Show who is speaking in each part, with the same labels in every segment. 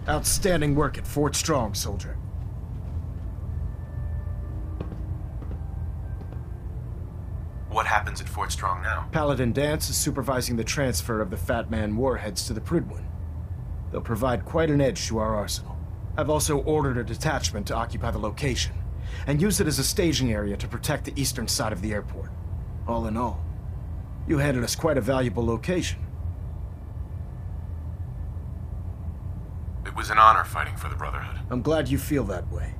Speaker 1: Outstanding work at Fort Strong, soldier.
Speaker 2: What happens at Fort Strong now?
Speaker 1: Paladin Danse is supervising the transfer of the Fat Man warheads to the Prydwen. They'll provide quite an edge to our arsenal. I've also ordered a detachment to occupy the location, and use it as a staging area to protect the eastern side of the airport. All in all, you handed us quite a valuable location.
Speaker 2: It was an honor fighting for the Brotherhood.
Speaker 1: I'm glad you feel that way,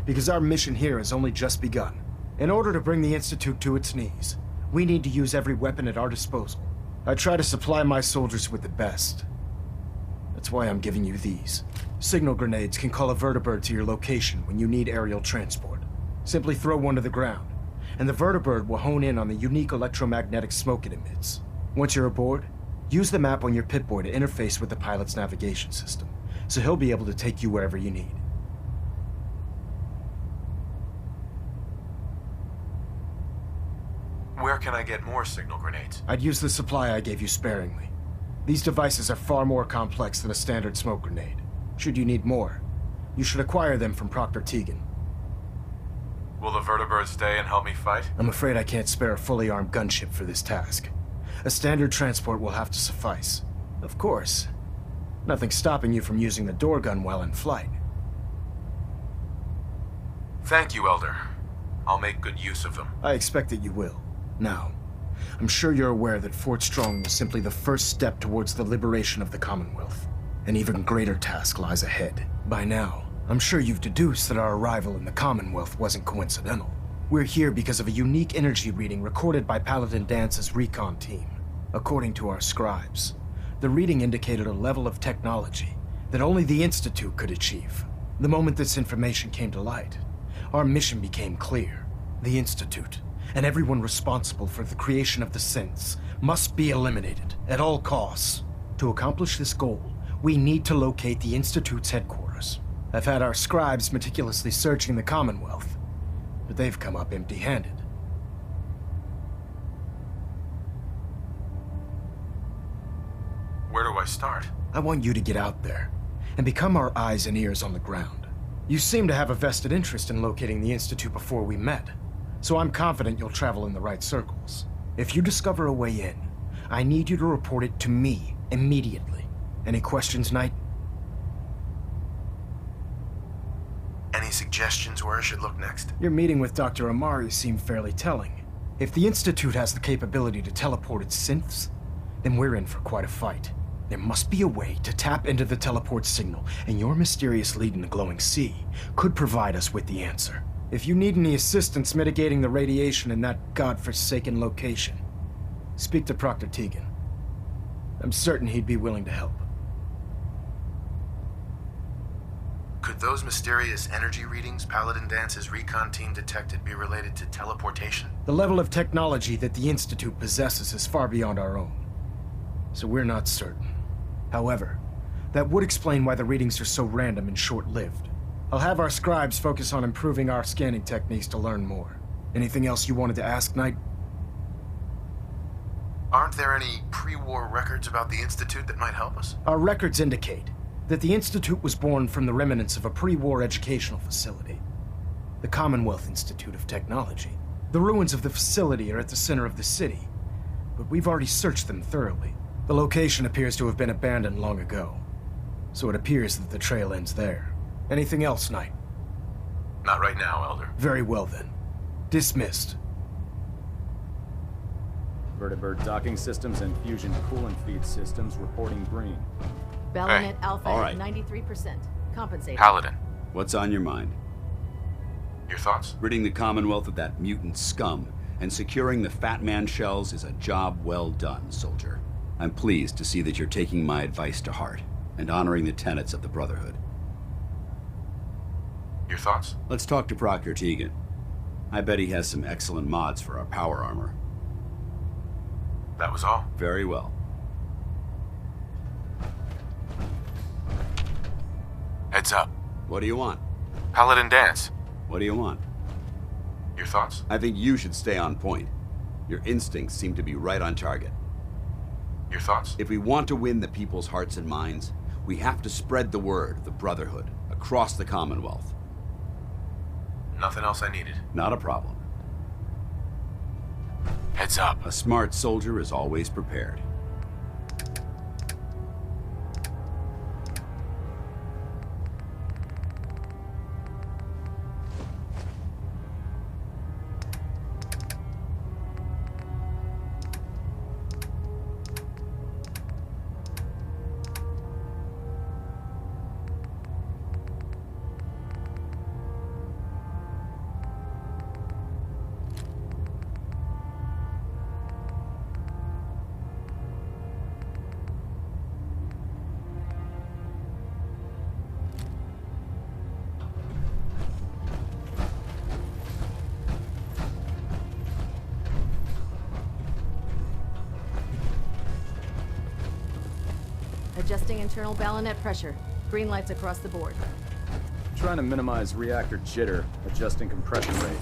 Speaker 1: because our mission here has only just begun. In order to bring the Institute to its knees, we need to use every weapon at our disposal. I try to supply my soldiers with the best. That's why I'm giving you these. Signal grenades can call a vertibird to your location when you need aerial transport. Simply throw one to the ground, and the vertibird will hone in on the unique electromagnetic smoke it emits. Once you're aboard, use the map on your Pip-Boy to interface with the pilot's navigation system, so he'll be able to take you wherever you need.
Speaker 2: Where can I get more signal grenades?
Speaker 1: I'd use the supply I gave you sparingly. These devices are far more complex than a standard smoke grenade. Should you need more, you should acquire them from Proctor Tegan.
Speaker 2: Will the vertibird stay and help me fight?
Speaker 1: I'm afraid I can't spare a fully armed gunship for this task. A standard transport will have to suffice. Of course, nothing stopping you from using the door gun while in flight.
Speaker 2: Thank you, Elder. I'll make good use of them.
Speaker 1: I expect that you will. Now, I'm sure you're aware that Fort Strong was simply the first step towards the liberation of the Commonwealth. An even greater task lies ahead. By now, I'm sure you've deduced that our arrival in the Commonwealth wasn't coincidental. We're here because of a unique energy reading recorded by Paladin Danse's recon team. According to our scribes, the reading indicated a level of technology that only the Institute could achieve. The moment this information came to light, our mission became clear. The Institute, and everyone responsible for the creation of the synths, must be eliminated at all costs. To accomplish this goal, we need to locate the Institute's headquarters. I've had our scribes meticulously searching the Commonwealth, but they've come up empty-handed.
Speaker 2: Where do I start?
Speaker 1: I want you to get out there and become our eyes and ears on the ground. You seem to have a vested interest in locating the Institute before we met, so I'm confident you'll travel in the right circles. If you discover a way in, I need you to report it to me immediately. Any questions, Knight?
Speaker 2: Any suggestions where I should look next?
Speaker 1: Your meeting with Dr. Amari seemed fairly telling. If the Institute has the capability to teleport its synths, then we're in for quite a fight. There must be a way to tap into the teleport signal, and your mysterious lead in the glowing sea could provide us with the answer. If you need any assistance mitigating the radiation in that godforsaken location, speak to Proctor Tegan. I'm certain he'd be willing to help.
Speaker 2: Could those mysterious energy readings Paladin Danse's recon team detected be related to teleportation?
Speaker 1: The level of technology that the Institute possesses is far beyond our own, so we're not certain. However, that would explain why the readings are so random and short-lived. I'll have our scribes focus on improving our scanning techniques to learn more. Anything else you wanted to ask, Knight?
Speaker 2: Aren't there any pre-war records about the Institute that might help us?
Speaker 1: Our records indicate that the Institute was born from the remnants of a pre-war educational facility, the Commonwealth Institute of Technology. The ruins of the facility are at the center of the city, but we've already searched them thoroughly. The location appears to have been abandoned long ago, so it appears that the trail ends there. Anything else, Knight?
Speaker 2: Not right now, Elder.
Speaker 1: Very well then. Dismissed.
Speaker 3: Vertibird docking systems and fusion coolant feed systems reporting green.
Speaker 4: Bellnet Alpha
Speaker 2: all
Speaker 4: at 93%. Compensated.
Speaker 2: Paladin,
Speaker 5: What's on your mind?
Speaker 2: your thoughts?
Speaker 5: Ridding the Commonwealth of that mutant scum and securing the Fat Man shells is a job well done, soldier. I'm pleased to see that you're taking my advice to heart and honoring the tenets of the Brotherhood.
Speaker 2: Your thoughts?
Speaker 5: Let's talk to Proctor Tegan. I bet he has some excellent mods for our power armor.
Speaker 2: That was all.
Speaker 5: Very well.
Speaker 2: Heads up.
Speaker 5: What do you want?
Speaker 2: Paladin Danse.
Speaker 5: What do you want?
Speaker 2: Your thoughts?
Speaker 5: I think you should stay on point. Your instincts seem to be right on target.
Speaker 2: Your thoughts?
Speaker 5: If we want to win the people's hearts and minds, We have to spread the word of the Brotherhood across the Commonwealth.
Speaker 2: Nothing else I needed.
Speaker 5: Not a problem.
Speaker 2: Heads up.
Speaker 5: A smart soldier is always prepared.
Speaker 4: Adjusting internal ballonet pressure. Green lights across the board.
Speaker 3: Trying to minimize reactor jitter, adjusting compression rate.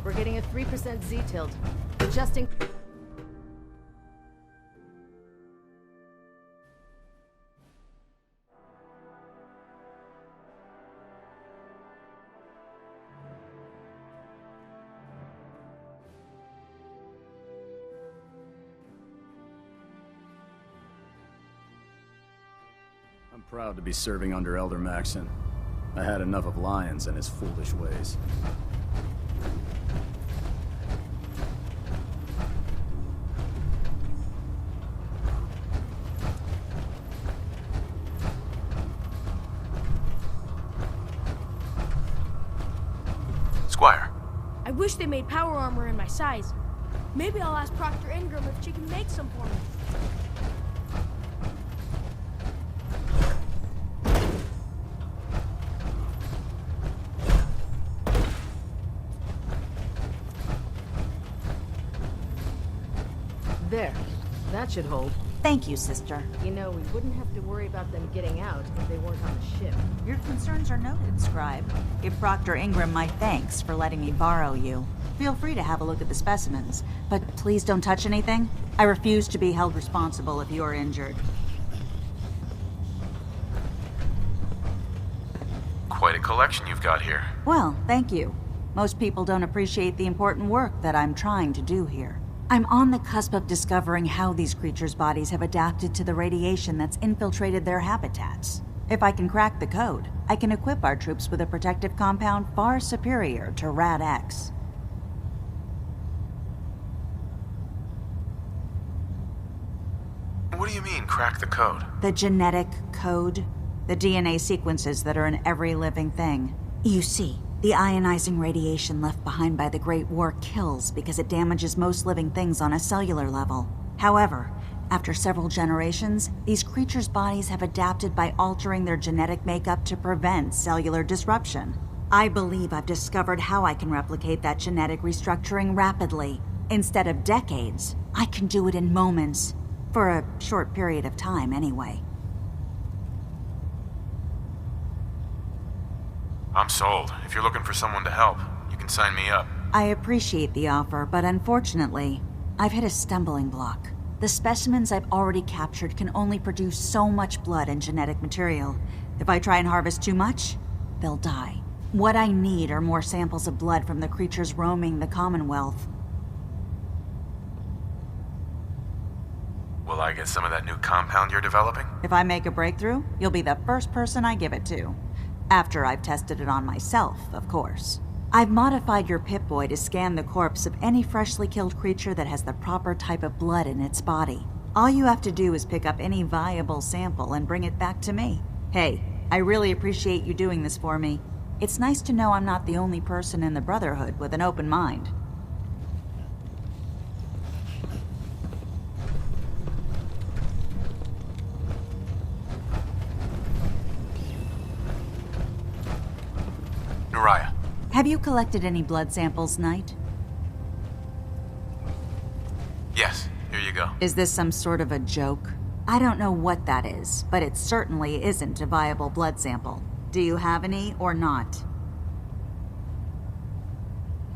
Speaker 4: We're getting a 3% Z tilt. Adjusting.
Speaker 3: I'm proud to be serving under Elder Maxson. I had enough of Lyons and his foolish ways.
Speaker 2: Squire.
Speaker 6: I wish they made power armor in my size. Maybe I'll ask Proctor Ingram if she can make some for me.
Speaker 4: There. That should hold.
Speaker 7: Thank you, sister.
Speaker 4: You know, we wouldn't have to worry about them getting out if they weren't on the ship.
Speaker 7: Your concerns are noted, Scribe. Give Proctor Ingram my thanks for letting me borrow you. Feel free to have a look at the specimens, but please don't touch anything. I refuse to be held responsible if you are injured.
Speaker 2: Quite a collection you've got here.
Speaker 7: Well, thank you. Most people don't appreciate the important work that I'm trying to do here. I'm on the cusp of discovering how these creatures' bodies have adapted to the radiation that's infiltrated their habitats. If I can crack the code, I can equip our troops with a protective compound far superior to Rad-X.
Speaker 2: What do you mean, crack the code?
Speaker 7: The genetic code. The DNA sequences that are in every living thing. You see, the ionizing radiation left behind by the Great War kills because it damages most living things on a cellular level. However, after several generations, these creatures' bodies have adapted by altering their genetic makeup to prevent cellular disruption. I believe I've discovered how I can replicate that genetic restructuring rapidly. Instead of decades, I can do it in moments. For a short period of time, anyway.
Speaker 2: I'm sold. If you're looking for someone to help, you can sign me up.
Speaker 7: I appreciate the offer, but unfortunately, I've hit a stumbling block. The specimens I've already captured can only produce so much blood and genetic material. If I try and harvest too much, they'll die. What I need are more samples of blood from the creatures roaming the Commonwealth.
Speaker 2: Well, Will I get some of that new compound you're developing?
Speaker 7: If I make a breakthrough, you'll be the first person I give it to. After I've tested it on myself, of course. I've modified your Pip-Boy to scan the corpse of any freshly killed creature that has the proper type of blood in its body. All you have to do is pick up any viable sample and bring it back to me. Hey, I really appreciate you doing this for me. It's nice to know I'm not the only person in the Brotherhood with an open mind.
Speaker 2: Naraya.
Speaker 7: Have you collected any blood samples, Knight?
Speaker 2: Yes, here you go.
Speaker 7: Is this some sort of a joke? I don't know what that is, but it certainly isn't a viable blood sample. Do you have any or not?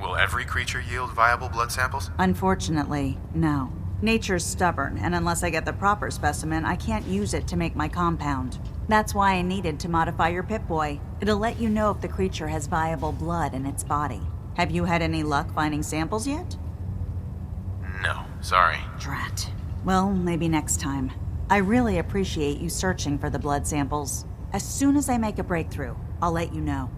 Speaker 2: Will every creature yield viable blood samples?
Speaker 7: Unfortunately, no. Nature's stubborn, and unless I get the proper specimen, I can't use it to make my compound. That's why I needed to modify your Pip-Boy. It'll let you know if the creature has viable blood in its body. Have you had any luck finding samples yet?
Speaker 2: No, sorry.
Speaker 7: Drat. Well, maybe next time. I really appreciate you searching for the blood samples. As soon as I make a breakthrough, I'll let you know.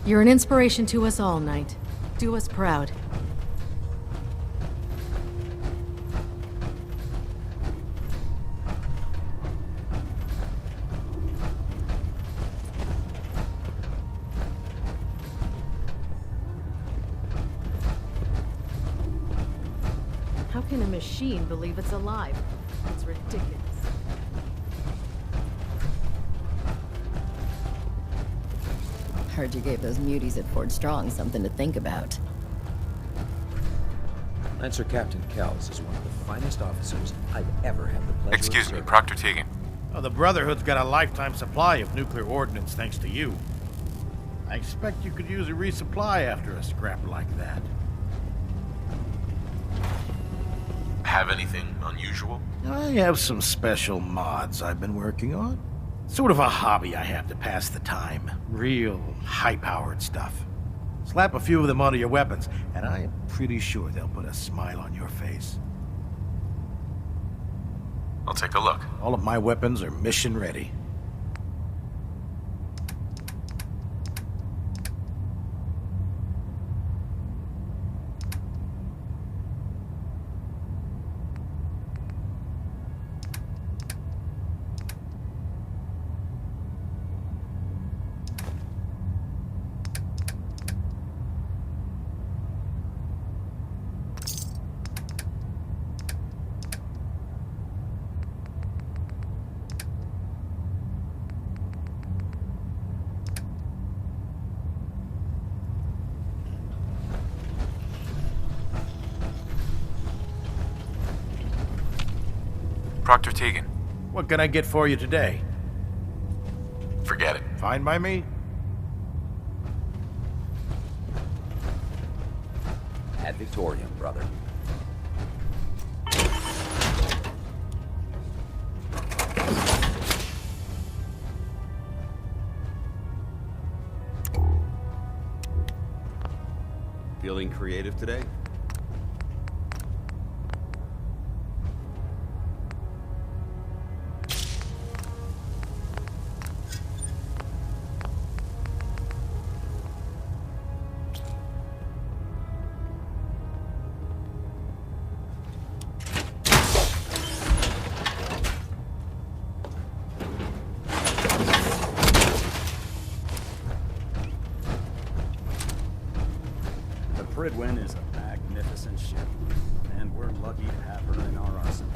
Speaker 4: You're an inspiration to us all, Knight. Do us proud. How can a machine believe it's alive? It's ridiculous.
Speaker 8: Heard you gave those muties at Fort Strong something to think about.
Speaker 9: Lancer Captain Kells is one of the finest officers I've ever had the pleasure
Speaker 2: Excuse
Speaker 9: of
Speaker 2: me,
Speaker 9: serving.
Speaker 2: Proctor Tegan.
Speaker 10: Oh, the Brotherhood's got a lifetime supply of nuclear ordnance thanks to you. I expect you could use a resupply after a scrap like that.
Speaker 2: Have anything unusual?
Speaker 10: I have some special mods I've been working on. Sort of a hobby I have to pass the time. Real high-powered stuff. Slap a few of them onto your weapons, and I am pretty sure they'll put a smile on your face.
Speaker 2: I'll take a look.
Speaker 10: All of my weapons are mission ready.
Speaker 2: Proctor Tegan.
Speaker 10: What can I get for you today?
Speaker 2: Forget it.
Speaker 10: Fine by me?
Speaker 9: Ad Victoriam, brother.
Speaker 5: Feeling creative today?
Speaker 3: The Pridwin is a magnificent ship, and we're lucky to have her in our arsenal.